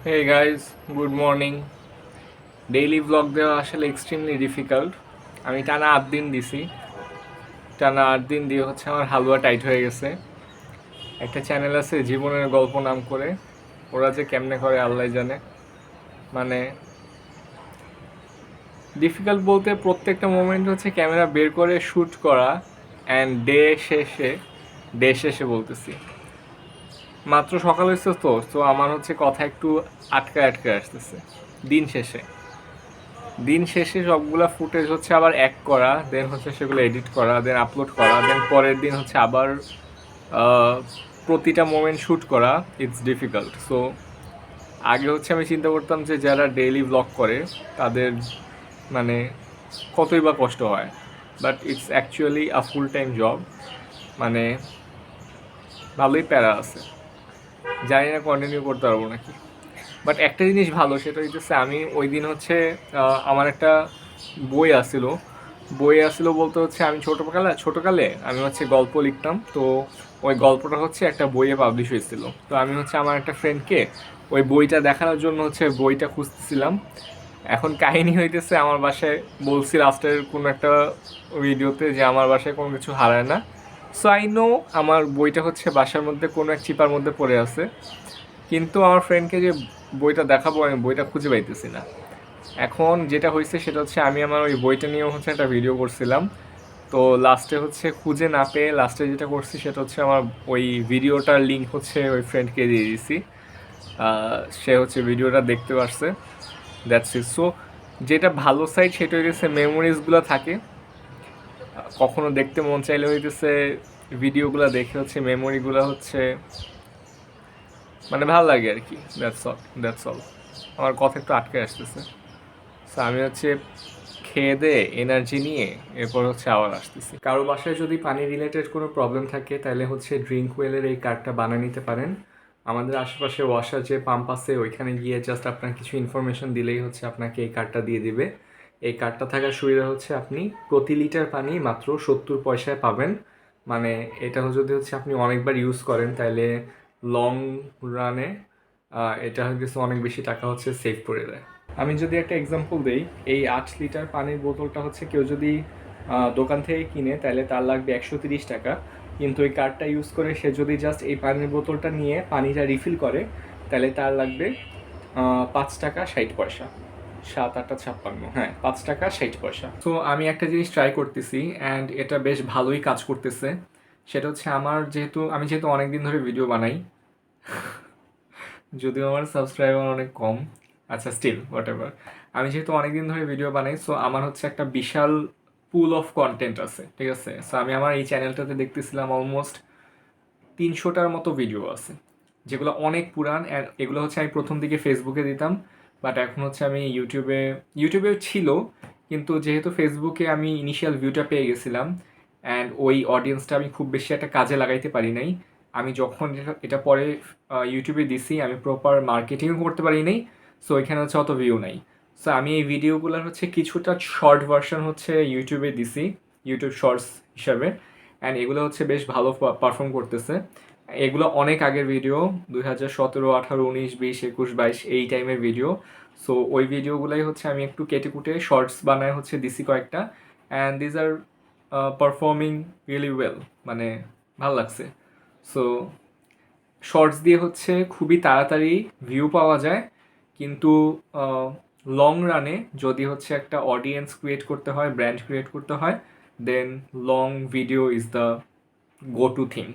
হে guys, good morning. Daily vlog দেওয়া আসলে extremely difficult. আমি টানা 8 দিন দিছি। টানা 8 দিন দিয়ে হচ্ছে আমার হালুয়া টাইট হয়ে গেছে। একটা চ্যানেল আছে জীবনের গল্প নাম করে, ওরা যে কেমনে করে আল্লাহ জানে। মানে ডিফিকাল্ট বলতে প্রত্যেকটা মোমেন্ট হচ্ছে ক্যামেরা বের করে শ্যুট করা, অ্যান্ড ডে শেষে বলতেছি মাত্র সকাল হয়েছে, তো আমার হচ্ছে কথা একটু আটকে আটকে আসতেছে। দিন শেষে দিন শেষে সবগুলা ফুটেজ হচ্ছে আবার এক করা, দেন হচ্ছে সেগুলো এডিট করা, দেন আপলোড করা, দেন পরের দিন হচ্ছে আবার আহ, প্রতিটা মোমেন্ট শ্যুট করা। It's difficult. সো আগে হচ্ছে আমি চিন্তা করতাম যে যারা ডেইলি ব্লগ করে তাদের মানে কতই বা কষ্ট হয়, but it's actually a full time job. মানে ভালোই প্যারা আছে, জানি না কন্টিনিউ করতে পারবো নাকি। বাট একটা জিনিস ভালো, সেটা হইতেছে আমি ওই দিন হচ্ছে আমার একটা বই আসছিল বলতে হচ্ছে আমি ছোটোকালে আমি হচ্ছে গল্প লিখতাম। তো ওই গল্পটা হচ্ছে একটা বইয়ে পাবলিশ হয়েছিল। তো আমি হচ্ছে আমার একটা ফ্রেন্ডকে ওই বইটা দেখানোর জন্য হচ্ছে বইটা খুঁজতেছিলাম। এখন কাহিনী হইতেছে, আমার বাসায় বলছি লাস্টের কোনো একটা ভিডিওতে যে আমার বাসায় কোনো কিছু হারায় না। সো আই নো আমার বইটা হচ্ছে বাসার মধ্যে কোনো এক চিপার মধ্যে পড়ে আছে, কিন্তু আমার ফ্রেন্ডকে যে বইটা দেখাবো আমি বইটা খুঁজে পাইতেছি না। এখন যেটা হয়েছে সেটা হচ্ছে আমি আমার ওই বইটা নিয়েও হচ্ছে একটা ভিডিও করছিলাম। তো লাস্টে হচ্ছে খুঁজে না পেয়ে লাস্টে যেটা করছি সেটা হচ্ছে আমার ওই ভিডিওটার লিঙ্ক হচ্ছে ওই ফ্রেন্ডকে দিয়ে দিয়েছি। সে হচ্ছে ভিডিওটা দেখতে পারছে। That's it. সো যেটা ভালো সাইড সেটা হইতেছে মেমোরিজগুলো থাকে। কখনো দেখতে মন চাইলে হইতেছে ভিডিওগুলো দেখে হচ্ছে মেমোরিগুলো হচ্ছে মানে ভালো লাগে আর কি। That's all. আমার কথা একটু আটকে আসতেছে। সো আমি হচ্ছে খেয়ে দিয়ে এনার্জি নিয়ে এরপর হচ্ছে আবার আসতেছি। কারো বাসায় যদি পানি রিলেটেড কোনো প্রবলেম থাকে তাহলে হচ্ছে ড্রিঙ্ক ওয়েলের এই কার্ডটা বানিয়ে নিতে পারেন। আমাদের আশেপাশে ওয়াসার যে পাম্প আছে ওইখানে গিয়ে জাস্ট আপনার কিছু ইনফরমেশন দিলেই হচ্ছে আপনাকে এই কার্ডটা দিয়ে দিবে। এই কার্ডটা থাকার সুবিধা হচ্ছে আপনি প্রতি লিটার পানি মাত্র 70 পয়সায় পাবেন। মানে এটা যদি হচ্ছে আপনি অনেকবার ইউজ করেন তাহলে লং রানে এটা হচ্ছে অনেক বেশি টাকা হচ্ছে সেভ করে দেয়। আমি যদি একটা এক্সাম্পল দেই, এই 8 লিটার পানির বোতলটা হচ্ছে কেউ যদি দোকান থেকে কিনে তাহলে তার লাগবে 130 টাকা। কিন্তু এই কার্ডটা ইউজ করে সে যদি জাস্ট এই পানির বোতলটা নিয়ে পানিটা রিফিল করে তাহলে তার লাগবে 5 টাকা 60 পয়সা। 7 8 56, হ্যাঁ, 5 টাকা 60 পয়সা। তো আমি একটা জিনিস ট্রাই করতেছি অ্যান্ড এটা বেশ ভালোই কাজ করতেছে। সেটা হচ্ছে আমি যেহেতু অনেক দিন ধরে ভিডিও বানাই, যদিও আমার সাবস্ক্রাইবার অনেক কম, আচ্ছা স্টিল হোয়াট এভার। আমি যেহেতু অনেকদিন ধরে ভিডিও বানাই, সো আমার হচ্ছে একটা বিশাল পুল অফ কন্টেন্ট আছে, ঠিক আছে। সো আমি আমার এই চ্যানেলটাতে দেখতেছিলাম অলমোস্ট 300টার মতো ভিডিও আছে, যেগুলো অনেক পুরান। অ্যান্ড এগুলো হচ্ছে আমি প্রথম দিকে ফেসবুকে দিতাম, বাট এখন হচ্ছে আমি ইউটিউবে ছিল। কিন্তু যেহেতু ফেসবুকে আমি ইনিশিয়াল ভিউটা পেয়ে গেছিলাম অ্যান্ড ওই অডিয়েন্সটা আমি খুব বেশি একটা কাজে লাগাইতে পারি নাই। আমি যখন এটা পরে ইউটিউবে দিছি আমি প্রপার মার্কেটিংও করতে পারি নাই। সো এখানে হচ্ছে অত ভিউ নাই। সো আমি এই ভিডিওগুলোর হচ্ছে কিছুটা শর্ট ভার্সন হচ্ছে ইউটিউবে দিছি, ইউটিউব শর্টস হিসাবে। অ্যান্ড এগুলো হচ্ছে বেশ ভালো পারফর্ম করতেছে। এগুলো অনেক আগের ভিডিও, 2017 18 19 20 21 22 এই টাইমের ভিডিও। সো ওই ভিডিওগুলাই হচ্ছে আমি একটু কেটে কুটে শর্টস বানায় হচ্ছে দিছি কয়েকটা, and these are performing really well. মানে ভাল লাগছে। সো শর্টস দিয়ে হচ্ছে খুবই তাড়াতাড়ি ভিউ পাওয়া যায়, কিন্তু লং রানে যদি হচ্ছে একটা অডিয়েন্স ক্রিয়েট করতে হয়, ব্র্যান্ড ক্রিয়েট করতে হয়, then long video is the go to thing.